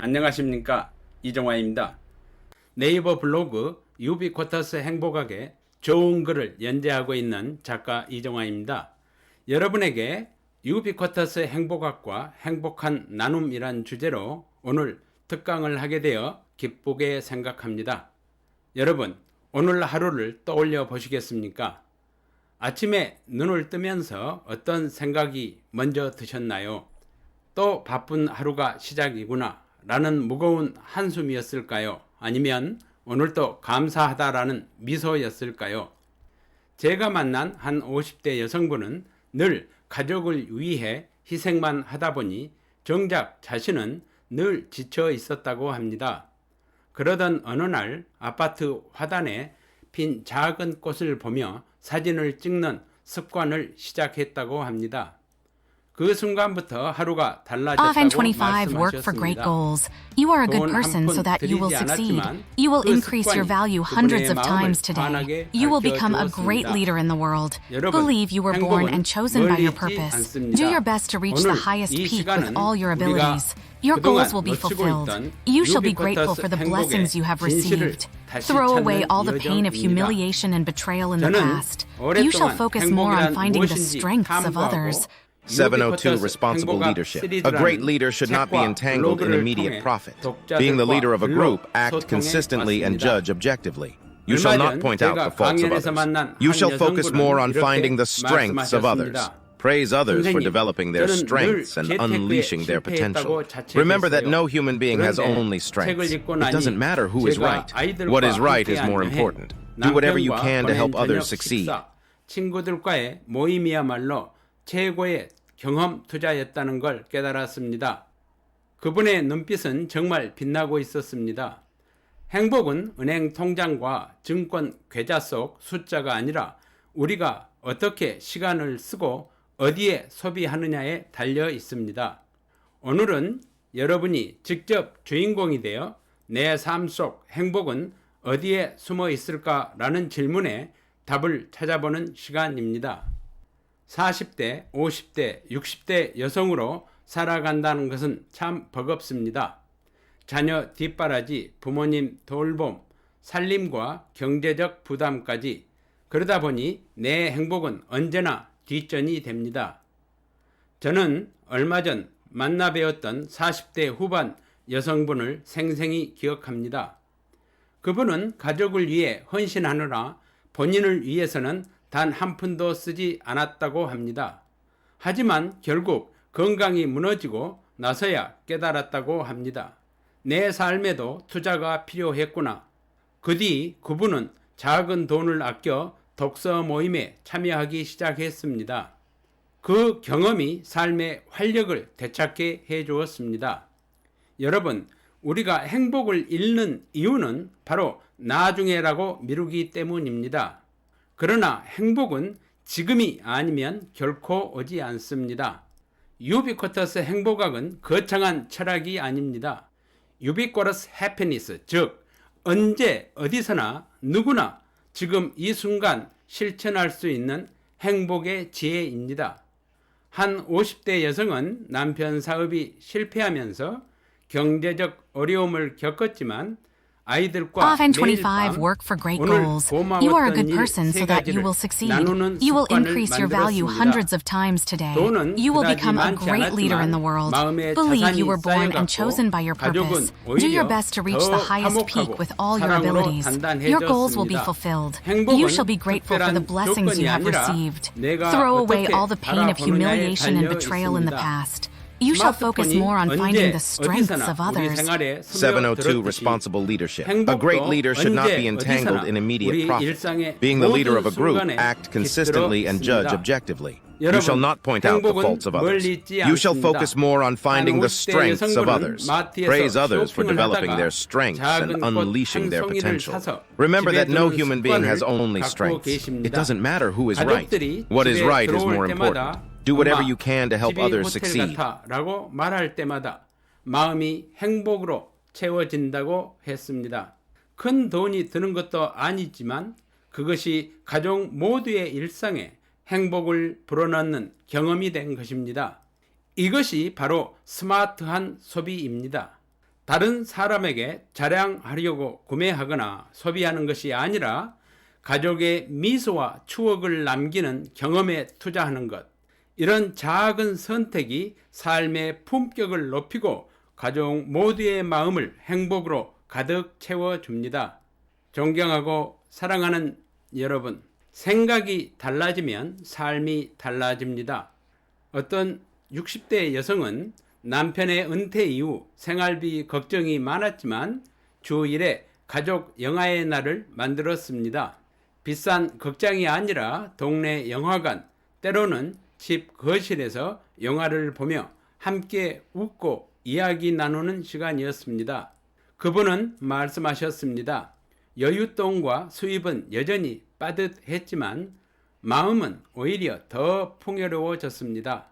안녕하십니까, 이종화입니다. 네이버 블로그 유비쿼터스 행복학에 좋은 글을 연재하고 있는 작가 이종화입니다. 여러분에게 유비쿼터스 행복학과 행복한 나눔이란 주제로 오늘 특강을 하게 되어 기쁘게 생각합니다. 여러분, 오늘 하루를 떠올려 보시겠습니까? 아침에 눈을 뜨면서 어떤 생각이 먼저 드셨나요? 또 바쁜 하루가 시작이구나 라는 무거운 한숨이었을까요? 아니면 오늘도 감사하다라는 미소였을까요? 제가 만난 한 50대 여성분은 늘 가족을 위해 희생만 하다 보니 정작 자신은 늘 지쳐 있었다고 합니다. 그러던 어느 날 아파트 화단에 핀 작은 꽃을 보며 사진을 찍는 습관을 시작했다고 합니다. 그 순간부터 하루가 달라졌다고 Off-N25 work for great 말씀하셨습니다. goals. You are a good person so that you will succeed. You will increase your value hundreds of times today. You will become a great leader in the world. Believe you were born and chosen by your purpose. Do your best to reach the highest peak with all your abilities. Your goals will be fulfilled. You shall be grateful for the blessings you have received. Throw away all the pain of humiliation and betrayal in the past. You shall focus more on finding the strengths of others. 702 Responsible Leadership. A great leader should not be entangled in immediate profit. Being the leader of a group, act consistently and judge objectively. You shall not point out the faults of others. You shall focus more on finding the strengths of others. Praise others for developing their strengths and unleashing their potential. Remember that no human being has only strengths. It doesn't matter who is right. What is right is more important. Do whatever you can to help others succeed. 친구들과의 모임이야말로 최고의 경험 투자였다는 걸 깨달았습니다. 그분의 눈빛은 정말 빛나고 있었습니다. 행복은 은행 통장과 증권 계좌 속 숫자가 아니라 우리가 어떻게 시간을 쓰고 어디에 소비하느냐에 달려 있습니다. 오늘은 여러분이 직접 주인공이 되어 내 삶 속 행복은 어디에 숨어 있을까라는 질문에 답을 찾아보는 시간입니다. 40대, 50대, 60대 여성으로 살아간다는 것은 참 버겁습니다. 자녀 뒷바라지, 부모님 돌봄, 살림과 경제적 부담까지 그러다 보니 내 행복은 언제나 뒷전이 됩니다. 저는 얼마 전 만나 뵈었던 40대 후반 여성분을 생생히 기억합니다. 그분은 가족을 위해 헌신하느라 본인을 위해서는 단 한 푼도 쓰지 않았다고 합니다. 하지만 결국 건강이 무너지고 나서야 깨달았다고 합니다. 내 삶에도 투자가 필요했구나. 그 뒤 그분은 작은 돈을 아껴 독서 모임에 참여하기 시작했습니다. 그 경험이 삶의 활력을 되찾게 해주었습니다. 여러분, 우리가 행복을 잃는 이유는 바로 나중에라고 미루기 때문입니다. 그러나 행복은 지금이 아니면 결코 오지 않습니다. 유비쿼터스 행복학은 거창한 철학이 아닙니다. 유비쿼터스 해피니스, 즉 언제 어디서나 누구나 지금 이 순간 실천할 수 있는 행복의 지혜입니다. 한 50대 여성은 남편 사업이 실패하면서 경제적 어려움을 겪었지만 아이들과 Off-N25 work for great goals. You are a good person so that you will succeed. You will increase your value hundreds of times today. You will become a great leader in the world. Believe you were born and chosen by your purpose. Do your best to reach the highest peak with all your abilities. Your goals will be fulfilled. You shall be grateful for the blessings you have received. Throw away all the pain of humiliation and betrayal in the past. You shall focus more on finding the strengths of others. 702 Responsible Leadership. A great leader should not be entangled in immediate profit. Being the leader of a group, act consistently and judge objectively. You shall not point out the faults of others. You shall focus more on finding the strengths of others. Praise others for developing their strengths and unleashing their potential. Remember that no human being has only strengths. It doesn't matter who is right. What is right is more important. Do whatever you can to help others succeed. 라고 말할 때마다 마음이 행복으로 채워진다고 했습니다. 큰 돈이 드는 것도 아니지만 그것이 가족 모두의 일상에 행복을 불어넣는 경험이 된 것입니다. 이것이 바로 스마트한 소비입니다. 다른 사람에게 자랑하려고 구매하거나 소비하는 것이 아니라 가족의 미소와 추억을 남기는 경험에 투자하는 것. 이런 작은 선택이 삶의 품격을 높이고 가족 모두의 마음을 행복으로 가득 채워줍니다. 존경하고 사랑하는 여러분, 생각이 달라지면 삶이 달라집니다. 어떤 60대 여성은 남편의 은퇴 이후 생활비 걱정이 많았지만 주 1회 가족 영화의 날을 만들었습니다. 비싼 극장이 아니라 동네 영화관, 때로는 집 거실에서 영화를 보며 함께 웃고 이야기 나누는 시간이었습니다. 그분은 말씀하셨습니다. 여윳돈과 수입은 여전히 빠듯했지만 마음은 오히려 더 풍요로워졌습니다.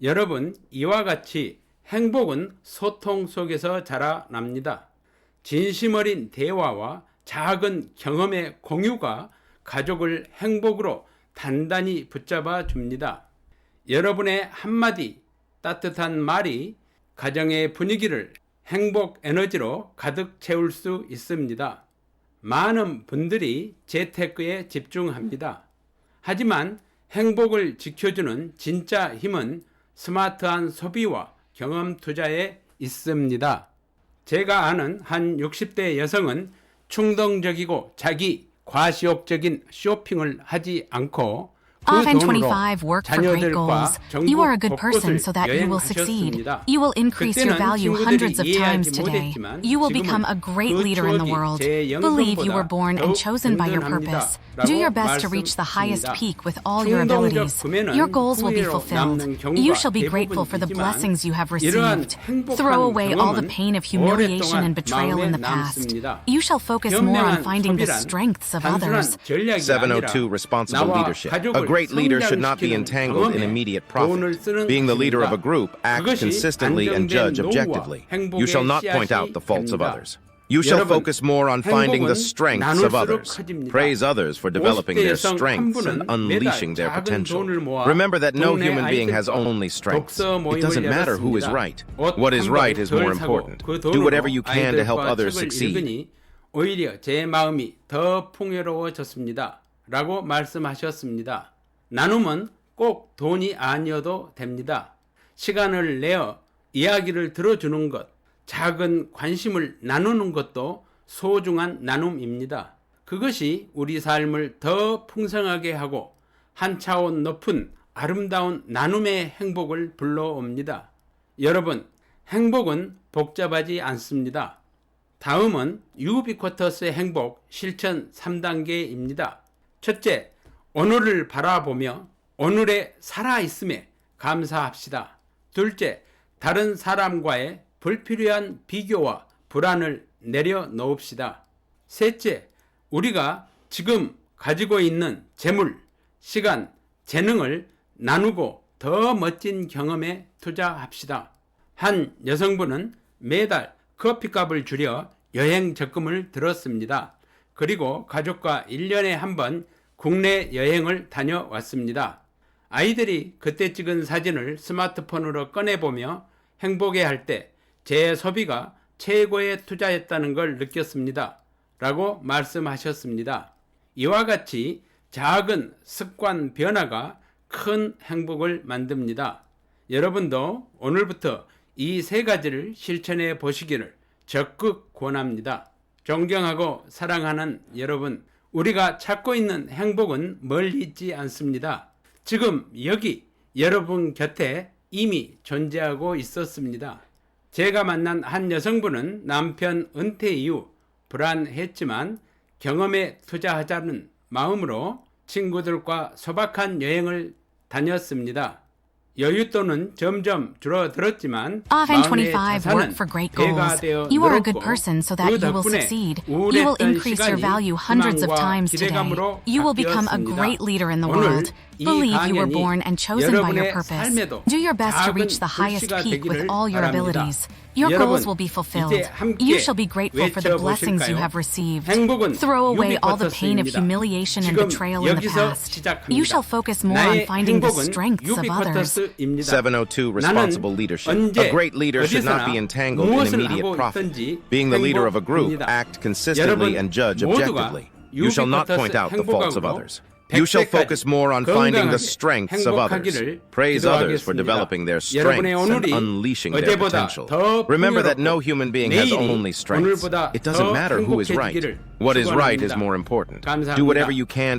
여러분, 이와 같이 행복은 소통 속에서 자라납니다. 진심 어린 대화와 작은 경험의 공유가 가족을 행복으로 단단히 붙잡아 줍니다. 여러분의 한마디 따뜻한 말이 가정의 분위기를 행복 에너지로 가득 채울 수 있습니다. 많은 분들이 재테크에 집중합니다. 하지만 행복을 지켜주는 진짜 힘은 스마트한 소비와 경험 투자에 있습니다. 제가 아는 한 60대 여성은 충동적이고 자기 과시욕적인 쇼핑을 하지 않고 Often 25 work for great goals. You are a good person so that you will succeed. You will increase your value hundreds of times today. You will become a great leader in the world. Believe you were born and chosen by your purpose. Do your best to reach the highest peak with all your abilities. Your goals will be fulfilled. You shall be grateful for the blessings you have received. Throw away all the pain of humiliation and betrayal in the past. You shall focus more on finding the strengths of others. 702 Responsible Leadership. A great leader should not be entangled in immediate profit. Being the leader of a group, act consistently and judge objectively. You shall not point out the faults of others. You shall focus more on finding the strengths of others. Praise others for developing their strengths and unleashing their potential. Remember that no human being has only strengths. It doesn't matter who is right. What is right is more important. Do whatever you can to help others succeed. 오히려 제 마음이 더 풍요로워졌습니다. 라고 말씀하셨습니다. 나눔은 꼭 돈이 아니어도 됩니다. 시간을 내어 이야기를 들어주는 것, 작은 관심을 나누는 것도 소중한 나눔입니다. 그것이 우리 삶을 더 풍성하게 하고 한 차원 높은 아름다운 나눔의 행복을 불러옵니다. 여러분, 행복은 복잡하지 않습니다. 다음은 유비쿼터스의 행복 실천 3단계입니다. 첫째, 오늘을 바라보며 오늘의 살아있음에 감사합시다. 둘째, 다른 사람과의 불필요한 비교와 불안을 내려놓읍시다. 셋째, 우리가 지금 가지고 있는 재물, 시간, 재능을 나누고 더 멋진 경험에 투자합시다. 한 여성분은 매달 커피값을 줄여 여행 적금을 들었습니다. 그리고 가족과 1년에 한 번 국내 여행을 다녀왔습니다. 아이들이 그때 찍은 사진을 스마트폰으로 꺼내보며 행복해할 때 제 소비가 최고의 투자였다는 걸 느꼈습니다. 라고 말씀하셨습니다. 이와 같이 작은 습관 변화가 큰 행복을 만듭니다. 여러분도 오늘부터 이 세 가지를 실천해 보시기를 적극 권합니다. 존경하고 사랑하는 여러분, 우리가 찾고 있는 행복은 멀리 있지 않습니다. 지금 여기 여러분 곁에 이미 존재하고 있었습니다. 제가 만난 한 여성분은 남편 은퇴 이후 불안했지만 경험에 투자하자는 마음으로 친구들과 소박한 여행을 다녔습니다. 여윳돈은 점점 줄어들었지만 Often 마음의 25 자산은 work for great 배가 goals. 되어 You are a good 늘었고 person so that 그 you will 덕분에 succeed. You will 우울했던 increase your 시간이 value hundreds of 희망과 times today. 기대감으로 You will become a 바뀌었습니다. great leader in the 오늘 world. 이 Believe you were 강연이 born and chosen by your 여러분의 purpose. 삶에도 Do your best to 작은 reach the highest 불씨가 peak with 되기를 all your 바랍니다. abilities. Your 여러분, goals will be fulfilled. 이제 함께 You shall be grateful for the blessings you 외쳐보실까요? have received. 행복은 Throw away all the 유비쿼터스입니다. pain of humiliation and 지금 betrayal in the 여기서 past. 시작합니다. You shall focus more on 나의 finding the 행복은 strengths of others. 유비쿼터스입니다. 702 Responsible Leadership. A great leader should not be entangled in immediate profit. Being the leader of a group, act consistently and judge objectively. You shall not point out the faults of others. You shall focus more on finding the strengths of others. Praise others for developing their strengths and unleashing their potential. Remember that no human being has only strengths. It doesn't matter who is right. What is right is more important. Do whatever you can